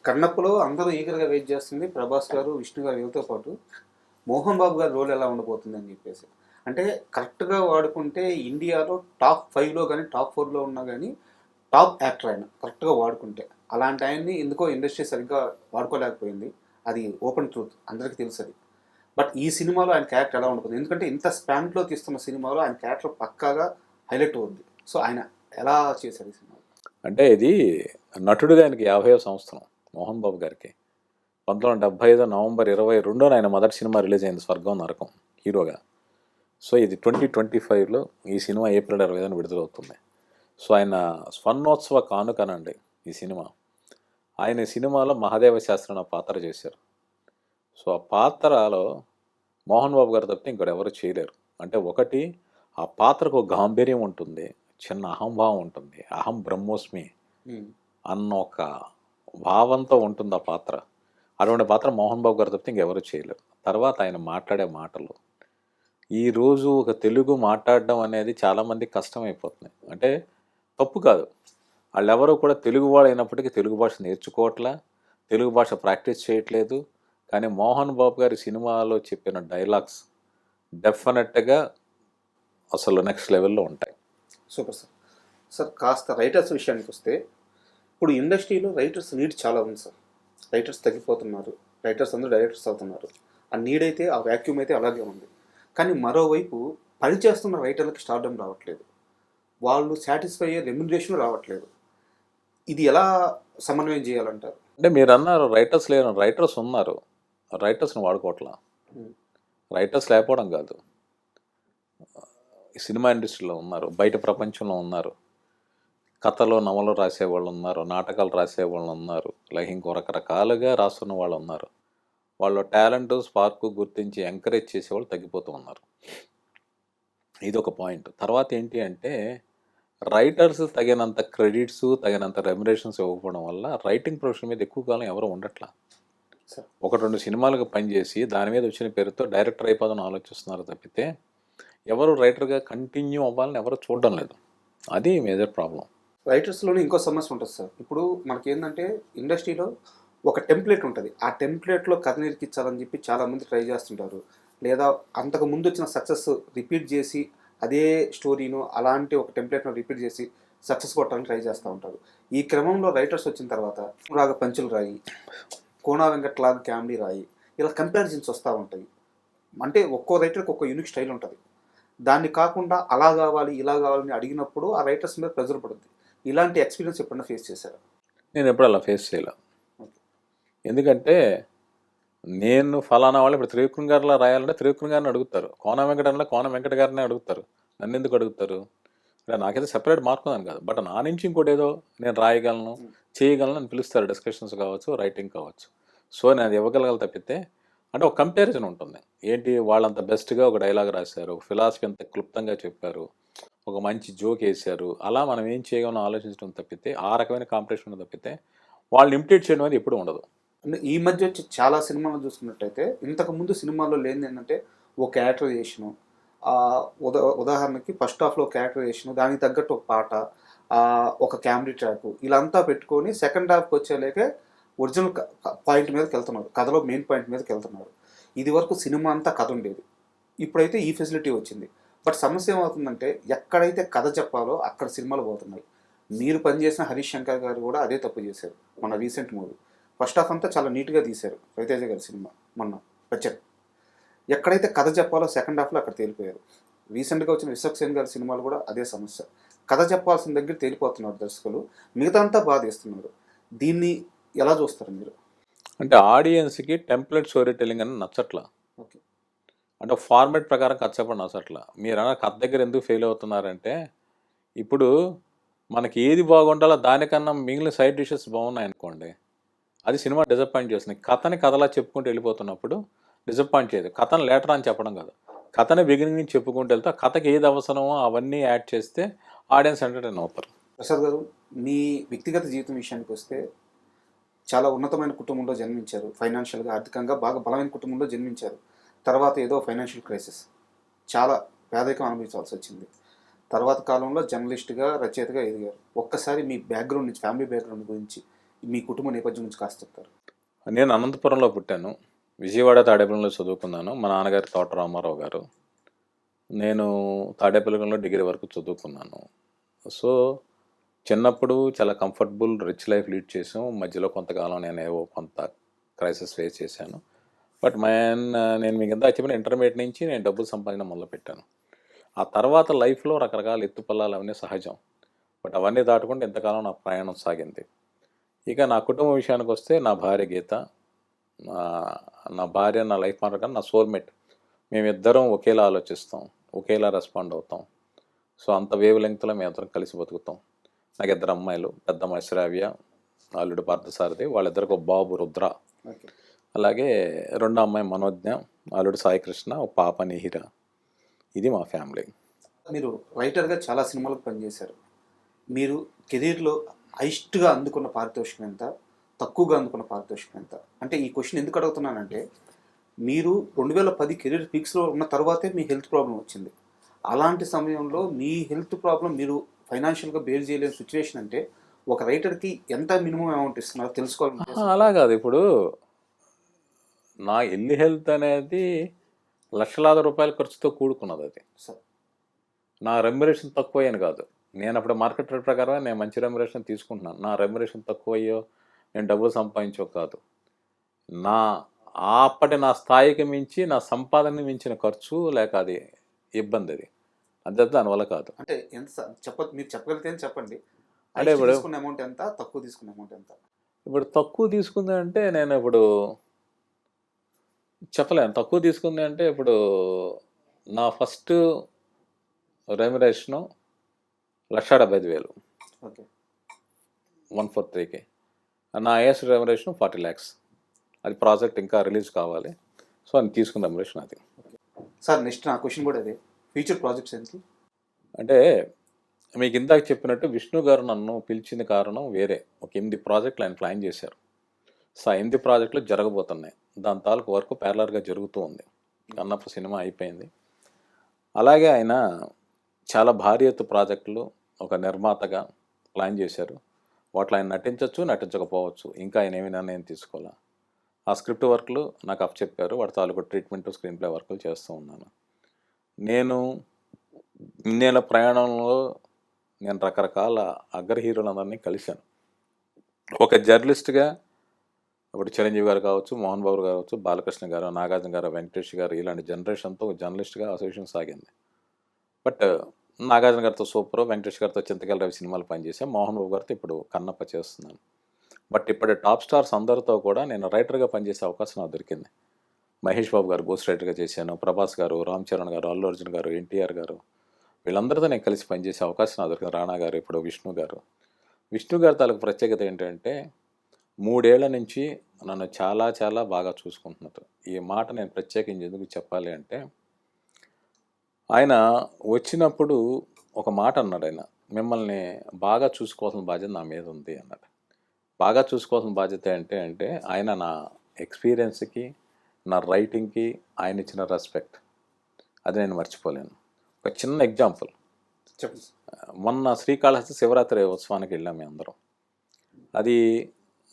కన్నప్పలో అందరూ ఈగర్‌గా వెయిట్ చేస్తుంది 'ప్రభాస్' గారు, 'విష్ణు' గారు వీళ్ళతో పాటు 'మోహన్ బాబు' గారి రోల్ ఎలా ఉండబోతుందని చెప్పేసి. అంటే కరెక్ట్‌గా వాడుకుంటే ఇండియాలో టాప్ 5లో గాని, టాప్ 4లో ఉన్నా గాని టాప్ యాక్టర్ ఆయన కరెక్ట్‌గా వాడుకుంటే. అలాంటి ఆయన్ని ఎందుకో ఇండస్ట్రీ సరిగ్గా వాడుకోలేకపోయింది. అది ఓపెన్ ట్రూత్. అందరికీ తెలుసది. బట్ ఈ సినిమాలో ఆయన క్యారెక్టర్ ఎలా ఉండబోతుంది? ఎందుకంటే ఇంత స్పాన్‌లో తీస్తున్న సినిమాలో ఆయన క్యారెక్టర్ పక్కాగా హైలైట్ అవుద్ది. సో, ఆయన ఎలా చేశారు ఈ సినిమాలో? అంటే ఇది నటుడిగా ఆయనకి 50వ సంవత్సరం మోహన్ బాబు గారికి. 1975 నవంబర్ 22న ఆయన మొదటి సినిమా రిలీజ్ అయింది 'స్వర్గం నరకం' హీరోగా. సో ఇది 2025లో ఈ సినిమా ఏప్రిల్ 25న విడుదలవుతుంది. సో ఆయన స్వర్ణోత్సవ కానుకనండి ఈ సినిమా. ఆయన ఈ సినిమాలో మహాదేవ శాస్త్రి అనే పాత్ర చేశారు. సో ఆ పాత్రలో మోహన్ బాబు గారు తప్పితే ఇంకోటి ఎవరు చేయలేరు. అంటే ఒకటి ఆ పాత్రకు ఒక గాంభీర్యం ఉంటుంది, చిన్న అహంభావం ఉంటుంది, అహం బ్రహ్మోస్మి హ్మ్. అన్న ఒక భావంతో ఉంటుంది ఆ పాత్ర. అటువంటి పాత్ర మోహన్ బాబు గారు తప్పితే ఇంకెవరు చేయలేరు. తర్వాత ఆయన మాట్లాడే మాటలు, ఈరోజు ఒక తెలుగు మాట్లాడడం అనేది చాలామందికి కష్టమైపోతుంది. అంటే తప్పు కాదు, వాళ్ళెవరూ కూడా తెలుగు వాళ్ళు అయినప్పటికీ తెలుగు భాష నేర్చుకోవట్లా, తెలుగు భాష ప్రాక్టీస్ చేయట్లేదు. కానీ మోహన్ బాబు గారి సినిమాలో చెప్పిన డైలాగ్స్ డెఫినెట్గా అసలు నెక్స్ట్ లెవెల్లో ఉంటాయి. Super sir. సార్ కాస్త రైటర్స్ విషయానికొస్తే, ఇప్పుడు ఇండస్ట్రీలో రైటర్స్ నీడ్ చాలా ఉంది సార్. రైటర్స్ తగ్గిపోతున్నారు. రైటర్స్ అందరూ డైరెక్టర్స్ అవుతున్నారు. ఆ నీడ్ అయితే, ఆ వాక్యూమ్ అయితే అలాగే ఉంది. కానీ మరోవైపు పనిచేస్తున్న రైటర్లకి స్టార్డమ్ రావట్లేదు. వాళ్ళు సాటిస్ఫై అయ్యే రెమ్యునరేషన్ రావట్లేదు. ఇది ఎలా సమన్వయం చేయాలంటారు? అంటే మీరు అన్నారు రైటర్స్ లేరు, రైటర్స్ ఉన్నారు, రైటర్స్ని వాడుకోవట్లా. హ్మ్. రైటర్స్ లేకపోవడం కాదు, ఈ సినిమా ఇండస్ట్రీలో ఉన్నారు, బయట ప్రపంచంలో ఉన్నారు, కథలు నవలు రాసేవాళ్ళు ఉన్నారు, నాటకాలు రాసేవాళ్ళు ఉన్నారు, లైక్ ఇంకో రకరకాలుగా రాస్తున్న వాళ్ళు ఉన్నారు. వాళ్ళ టాలెంట్ స్పార్క్ గుర్తించి ఎంకరేజ్ చేసేవాళ్ళు తగ్గిపోతూ ఉన్నారు. ఇది ఒక పాయింట్. తర్వాత ఏంటి అంటే రైటర్స్ తగినంత క్రెడిట్స్, తగినంత రెమ్యునరేషన్స్ ఇవ్వకపోవడం వల్ల రైటింగ్ ప్రొఫెషన్ మీద ఎక్కువ కాలం ఎవరు ఉండట్లా. సార్ ఒకటి రెండు సినిమాలకు పనిచేసి దాని మీద వచ్చిన పేరుతో డైరెక్టర్ అయిపోదామని ఆలోచిస్తున్నారు తప్పితే ఎవరు రైటర్గా కంటిన్యూ అవ్వాలని ఎవరు చూడడం లేదు. అది మేజర్ ప్రాబ్లం. రైటర్స్‌లోనే ఇంకో సమస్య ఉంటది సార్. ఇప్పుడు మనకేందంటే ఇండస్ట్రీలో ఒక టెంప్లేట్ ఉంటది. ఆ టెంప్లేట్‌లో కథ నిరికించాలని చెప్పి చాలామంది ట్రై చేస్తుంటారు. లేదా అంతకు ముందొచ్చిన సక్సెస్ రిపీట్ చేసి అదే స్టోరీను అలాంటి ఒక టెంప్లేట్‌ను రిపీట్ చేసి సక్సెస్ కొట్టాలని ట్రై చేస్తా ఉంటారు. ఈ క్రమంలో రైటర్స్ వచ్చిన తర్వాత లాగా పంచులు రాయి, కోనా వెంకట్లాగా కామెడీ రాయి, ఇలా కంపారిజన్స్ వస్తా ఉంటాయి. అంటే ఒక్కో రైటర్‌కి ఒక్కో యూనిక్ స్టైల్ ఉంటది. దాన్ని కాకుండా అలా గావాలి, ఇలా గావాలని అడిగినప్పుడు ఆ రైటర్స్ మీద ప్రెషర్ పడుద్ది. ఇలాంటి ఎక్స్‌పీరియన్స్ ఎప్పుడైనా ఫేస్ చేశారా? నేను ఎప్పుడు అలా ఫేస్ చేయలే. ఓకే. ఎందుకంటే నేను ఫలానా వాళ్ళు ఇప్పుడు త్రివిక్రమ్ గారిలా రాయాలంటే త్రివిక్రమ్ గారిని అడుగుతారు, కోన వెంకటంలో కోన వెంకట గారిని అడుగుతారు, నన్ను ఎందుకు అడుగుతారు? అంటే నాకైతే సెపరేట్ మార్క్ ఉందని కాదు, బట్ నా నుంచి ఇంకోటి ఏదో నేను రాయగలను, హ్మ్. చేయగలను అని పిలుస్తారు, డిస్కషన్స్ కావచ్చు, రైటింగ్ కావచ్చు. సో నేను అది ఇవ్వగలగాలి తప్పితే అంటే ఒక కంపారిజన్ ఉంటుంది. ఏంటి వాళ్ళంత బెస్ట్గా ఒక డైలాగ్ రాశారు, ఒక ఫిలాసఫీ అంత క్లుప్తంగా చెప్పారు, ఒక మంచి జోక్ వేశారు, అలా మనం ఏం చేయగలను ఆలోచించడం తప్పితే ఆ రకమైన కాంపిటీషన్ తప్పితే వాళ్ళని ఇమిటేట్ చేయడం అనేది ఎప్పుడూ ఉండదు. అంటే ఈ మధ్య వచ్చే చాలా సినిమాలు చూసుకున్నట్టయితే ఇంతకుముందు సినిమాల్లో లేనిదేంటంటే ఒక క్యారెక్టరైజేషను, ఉదాహరణకి ఫస్ట్ హాఫ్‌లో క్యారెక్టరైజేషను, దానికి తగ్గట్టు ఒక పాట, ఒక కామెడీ ట్రాకు ఇలా అంతా పెట్టుకొని సెకండ్ హాఫ్‌కి వచ్చేలేకే ఒరిజినల్ పాయింట్ మీదకెళ్తున్నారు. కథలో మెయిన్ పాయింట్ మీదకెళ్తున్నారు. ఇదివరకు సినిమా అంతా కథ ఉండేది. ఇప్పుడైతే ఈ ఫెసిలిటీ వచ్చింది. బట్ సమస్య ఏమవుతుందంటే ఎక్కడైతే కథ చెప్పాలో అక్కడ సినిమాలు పోతున్నాయి. మీరు పనిచేసిన 'హరీష్ శంకర్' గారు కూడా అదే తప్పు చేశారు. మన రీసెంట్ మూవీ. ఫస్ట్ హాఫ్ అంతా చాలా నీట్‌గా తీశారు. 'రవితేజ' గారి సినిమా మొన్న 'బచ్చన్'. ఎక్కడైతే కథ చెప్పాలో సెకండ్ హాఫ్‌లో అక్కడ తేలిపోయారు. రీసెంట్‌గా వచ్చిన 'విశ్వక్ సేన్' గారి సినిమాలు కూడా అదే సమస్య. కథ చెప్పాల్సిన దగ్గర తేలిపోతున్నారు దర్శకులు. మిగతా అంతా బాగా తీస్తున్నారు. దీన్ని ఎలా చూస్తారు మీరు? అంటే ఆడియన్స్కి టెంప్లెట్ స్టోరీ టెల్లింగ్ అని నచ్చట్లా. ఓకే. అంటే ఫార్మాట్ ప్రకారం కథ చెప్పడం నచ్చట్లా. మీరు అన్న కథ దగ్గర ఎందుకు ఫెయిల్ అవుతున్నారంటే ఇప్పుడు మనకి ఏది బాగుండాలో దానికన్నా మిగిలిన సైడ్ డిషెస్ బాగున్నాయి అనుకోండి, అది సినిమా డిసప్పాయింట్ చేస్తుంది. కథని కథలా చెప్పుకుంటూ వెళ్ళిపోతున్నప్పుడు డిసప్పాయింట్ చేయదు. కథను లేటర్ అని చెప్పడం కాదు, కథని బిగినింగ్ నుంచి చెప్పుకుంటూ వెళ్తే ఆ కథకి ఏది అవసరమో అవన్నీ యాడ్ చేస్తే ఆడియన్స్ ఎంటర్టైన్ అవుతారు. ప్రసాద్ గారు, మీ వ్యక్తిగత జీవితం విషయానికొస్తే చాలా ఉన్నతమైన కుటుంబంలో జన్మించారు. ఫైనాన్షియల్‌గా, ఆర్థికంగా బాగా బలమైన కుటుంబంలో జన్మించారు. తర్వాత ఏదో ఫైనాన్షియల్ క్రైసిస్. చాలా పేదరికం అనుభవించాల్సొచ్చింది. తర్వాత కాలంలో జర్నలిస్ట్‌గా, రచయితగా ఎదిగారు. ఒక్కసారి మీ బ్యాక్‌గ్రౌండ్ నుంచి, ఫ్యామిలీ బ్యాక్‌గ్రౌండ్ గురించి మీ కుటుంబ నేపథ్యం గురించి కాస్త చెప్తారు? నేను అనంతపురంలో పుట్టాను. విజయవాడ తాడేపల్లిలో చదువుకున్నాను. మా నాన్నగారు తోట రామారావు గారు. నేను తాడేపల్లిగూడెంలో డిగ్రీ వరకు చదువుకున్నాను. సో, చిన్నప్పుడు చాలా కంఫర్టబుల్, రిచ్ లైఫ్ లీడ్ చేసాం. మధ్యలో కొంతకాలం నేనేవో కొంత క్రైసిస్ ఫేస్ చేశాను. బట్ నేను మీకు ఇందాక చెప్పిన ఇంటర్మీడియట్ నుంచి నేను డబ్బులు సంపాదించడం మొదలుపెట్టాను. ఆ తర్వాత లైఫ్‌లో రకరకాల ఎత్తుపల్లాలు అవన్నీ సహజం. బట్ అవన్నీ దాటుకుంటూ ఇంతకాలం నా ప్రయాణం సాగింది. ఇక నా కుటుంబం విషయానికొస్తే నా భార్య గీత, నా భార్య నా లైఫ్ పార్ట్నర్ కాదు, నా సోల్‌మేట్. మేమిద్దరం ఒకేలా ఆలోచిస్తాం, ఒకేలా రెస్పాండ్ అవుతాం. సో, అంత వేవ్ లెంగ్త్‌లో మేమిద్దరం కలిసి బతుకుతాం. నాకు ఇద్దరు అమ్మాయిలు, పెద్దమ్మాయి శ్రావ్య, అల్లుడు పార్థసారథి, వాళ్ళిద్దరికి ఒక బాబు రుద్ర. ఓకే. అలాగే రెండో అమ్మాయి మనోజ్ఞ, అల్లుడు సాయికృష్ణ, ఒక పాప నిహిర. ఇది మా ఫ్యామిలీ. మీరు రైటర్గా చాలా సినిమాలకు పనిచేశారు. మీరు కెరీర్లో హైయెస్ట్గా అందుకున్న పారితోషికం ఎంత, తక్కువగా అందుకున్న పారితోషికం ఎంత? అంటే ఈ క్వశ్చన్ ఎందుకు అడుగుతున్నానంటే, మీరు 2010 కెరీర్ పీక్స్లో ఉన్న తర్వాతే మీ హెల్త్ ప్రాబ్లం వచ్చింది. అలాంటి సమయంలో మీ హెల్త్ ప్రాబ్లం మీరు ఫైనాన్షియల్గా బేర్ చేయలేని సిచ్యువేషన్ అంటే, ఒక రైటర్కి ఎంత మినిమం అమౌంట్ ఇస్తున్నారో తెలుసుకోవాలని. అలా కాదు. ఇప్పుడు నా ఇల్లు హెల్త్ అనేది లక్షలాది రూపాయల ఖర్చుతో కూడుకున్నది. అది సార్, నా రెమ్యునరేషన్ తక్కువ అని కాదు. నేను అప్పుడు మార్కెట్ రేట్ ప్రకారం నేను మంచి రెమ్యునరేషన్ తీసుకుంటున్నాను. నా రెమ్యునరేషన్ తక్కువ అయ్యో, నేను డబ్బులు సంపాదించో కాదు. నా అప్పటి నా స్థాయికి మించి, నా సంపాదనని మించిన ఖర్చు లేక అది ఇబ్బంది. అది అంతే, దానివల్ల కాదు. అంటే ఎంత మీరు చెప్పగలిగితే చెప్పండి. అంటే అంటే ఇప్పుడు తీసుకున్న అమౌంట్ ఎంత, తక్కువ తీసుకున్న అమౌంట్ ఎంత? ఇప్పుడు తక్కువ తీసుకుంది అంటే నేను ఇప్పుడు చెప్పలేను. తక్కువ తీసుకుంది అంటే ఇప్పుడు నా ఫస్ట్ రెమ్యునరేషను 1,75,000, ఓకే. 143కి. నా హైయెస్ట్ రెమ్యునరేషన్ 40 lakhs. అది ప్రాజెక్ట్ ఇంకా రిలీజ్ కావాలి. సో, అని తీసుకున్న రెమ్యునరేషన్ అది. సార్, నెక్స్ట్ నా క్వశ్చన్ కూడా అదే. ఫ్యూచర్ ప్రాజెక్ట్స్ ఏంటి? అంటే మీకు ఇందాక చెప్పినట్టు విష్ణు గారు నన్ను పిలిచిన కారణం వేరే. ఒక 8 ప్రాజెక్టులు ఆయన ప్లాన్ చేశారు. సో, ఆ 8 ప్రాజెక్టులు జరగబోతున్నాయి. దాని తాలూకు వర్క్ ప్యారలర్గా జరుగుతూ ఉంది. అన్నప్పుడు సినిమా అయిపోయింది. అలాగే ఆయన చాలా భారీ ఎత్తు ప్రాజెక్టులు ఒక నిర్మాతగా ప్లాన్ చేశారు. వాటిలో ఆయన నటించవచ్చు, నటించకపోవచ్చు. ఇంకా ఆయన ఏమి నిర్ణయం తీసుకోవాలా. ఆ స్క్రిప్ట్ వర్క్లు నాకు అప్పచెప్పారు. వాటి తాలూకు ట్రీట్మెంట్, స్క్రీన్ ప్లే వర్క్లు చేస్తూ ఉన్నాను. నేను ఇన్నేళ్ళ ప్రయాణంలో నేను రకరకాల అగ్ర హీరోలందరినీ కలిశాను. ఒక జర్నలిస్ట్గా ఇప్పుడు చిరంజీవి గారు కావచ్చు, మోహన్ బాబు గారు కావచ్చు, బాలకృష్ణ గారు, నాగార్జున గారు, వెంకటేష్ గారు, ఇలాంటి జనరేషన్తో ఒక జర్నలిస్ట్గా అసోసియేషన్ సాగింది. బట్ నాగార్జున గారితో సూపర్, వెంకటేష్ గారితో చింతకాయల రవి సినిమాలు పనిచేసాం, మోహన్ బాబు గారితో ఇప్పుడు కన్నప్ప చేస్తున్నాను. బట్ ఇప్పటి టాప్ స్టార్స్ అందరితో కూడా నేను రైటర్గా పనిచేసే అవకాశం నాకు దొరికింది. మహేష్ బాబు గారు గోస్ట్ రైటర్గా చేశాను, ప్రభాస్ గారు, రామ్ చరణ్ గారు, అల్లు అర్జున్ గారు, ఎన్టీఆర్ గారు, వీళ్ళందరితో నేను కలిసి పనిచేసే అవకాశం నాకు దొరికింది. రాణా గారు, ఇప్పుడు విష్ణు గారు. విష్ణు గారి తాలూకు ప్రత్యేకత ఏంటంటే 3 ఏళ్ల నుంచి నన్ను చాలా చాలా బాగా చూసుకుంటున్నారు. ఈ మాట నేను ప్రత్యేకించి ఎందుకు చెప్పాలి అంటే, ఆయన వచ్చినప్పుడు ఒక మాట అన్నాడు. ఆయన మిమ్మల్ని బాగా చూసుకోవాల్సిన బాధ్యత నా మీద ఉంది అన్నాడు. బాగా చూసుకోవాల్సిన బాధ్యత అంటే ఆయన నా ఎక్స్పీరియన్స్కి, నా రైటింగ్కి ఆయన ఇచ్చిన రెస్పెక్ట్, అది నేను మర్చిపోలేను. ఒక చిన్న ఎగ్జాంపుల్. చెప్పండి. మొన్న శ్రీకాళహస్తి శివరాత్రి ఉత్సవానికి వెళ్ళాం మేము అందరం. అది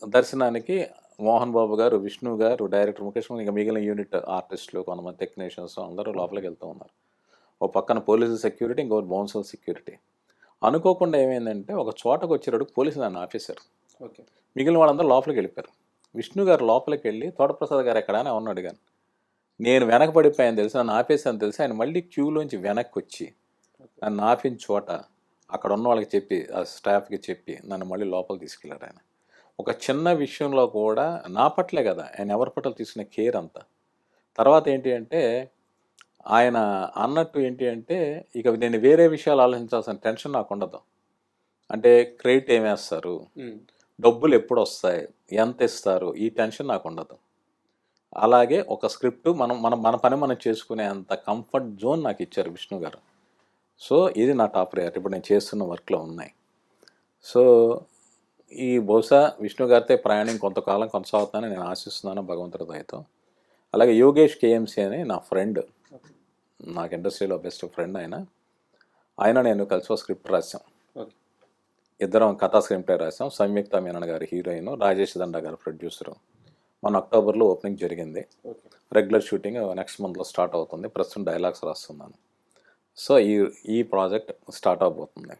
దర్శనానికి మోహన్ బాబు గారు, విష్ణు గారు, డైరెక్టర్ ముఖేష్, ఇంకా మిగిలిన యూనిట్ ఆర్టిస్టులు, కొంతమంది టెక్నీషియన్స్ అందరూ లోపలికి వెళ్తూ ఉన్నారు. ఒక పక్కన పోలీసు సెక్యూరిటీ, ఇంకొకటి బౌన్సర్ సెక్యూరిటీ. అనుకోకుండా ఏమైందంటే ఒక చోటకు వచ్చేటప్పుడు పోలీసు నన్ను ఆఫీసర్, ఓకే. మిగిలిన వాళ్ళందరూ లోపలికి వెళ్ళిపోయారు. విష్ణు గారు లోపలికి వెళ్ళి తోటప్రసాద్ గారు ఎక్కడ అని ఉన్నాడు. కానీ నేను వెనక పడిపోయాను తెలిసి, నన్ను ఆపేసాను తెలిసి, ఆయన మళ్ళీ క్యూలోంచి వెనక్కి వచ్చి నన్ను ఆపిన చోట అక్కడ ఉన్న వాళ్ళకి చెప్పి, ఆ స్టాఫ్కి చెప్పి నన్ను మళ్ళీ లోపలికి తీసుకెళ్ళారు. ఆయన ఒక చిన్న విషయంలో కూడా నా పట్లే కదా, ఆయన ఎవరి పట్ల తీసుకునే కేర్ అంతా. తర్వాత ఏంటి అంటే ఆయన అన్నట్టు ఏంటి అంటే, ఇక నేను వేరే విషయాలు ఆలోచించాల్సిన టెన్షన్ నాకు ఉండదు. అంటే క్రెడిట్ ఏమేస్తారు, డబ్బులు ఎప్పుడు వస్తాయి, ఎంత ఇస్తారు, ఈ టెన్షన్ నాకు ఉండదు. అలాగే ఒక స్క్రిప్ట్ మన పని మనం చేసుకునే అంత కంఫర్ట్ జోన్ నాకు ఇచ్చారు విష్ణు గారు. సో, ఇది నా టాప్ ప్రయారిటీ ఇప్పుడు నేను చేస్తున్న వర్క్లో ఉన్నాయి. సో, ఈ బహుశా విష్ణు గారితో ప్రయాణం కొంతకాలం కొనసాగుతుందని నేను ఆశిస్తున్నాను భగవంతుడి దయతో. అలాగే యోగేష్ కేఎంసీ అని నా ఫ్రెండ్, నాకు ఇండస్ట్రీలో బెస్ట్ ఫ్రెండ్ ఆయన నేను కలిసి ఒక స్క్రిప్ట్ రాసాం. ఇద్దరం కథా స్క్రీన్ ప్లే రాసాం. సంయుక్త మీనన్ గారు హీరోయిన్, రాజేష్ దండా గారు ప్రొడ్యూసరు. మన అక్టోబర్లో ఓపెనింగ్ జరిగింది. ఓకే. రెగ్యులర్ షూటింగ్ నెక్స్ట్ మంత్లో స్టార్ట్ అవుతుంది. ప్రస్తుతం డైలాగ్స్ రాస్తున్నాను. సో ఈ ప్రాజెక్ట్ స్టార్ట్ అవబోతుంది.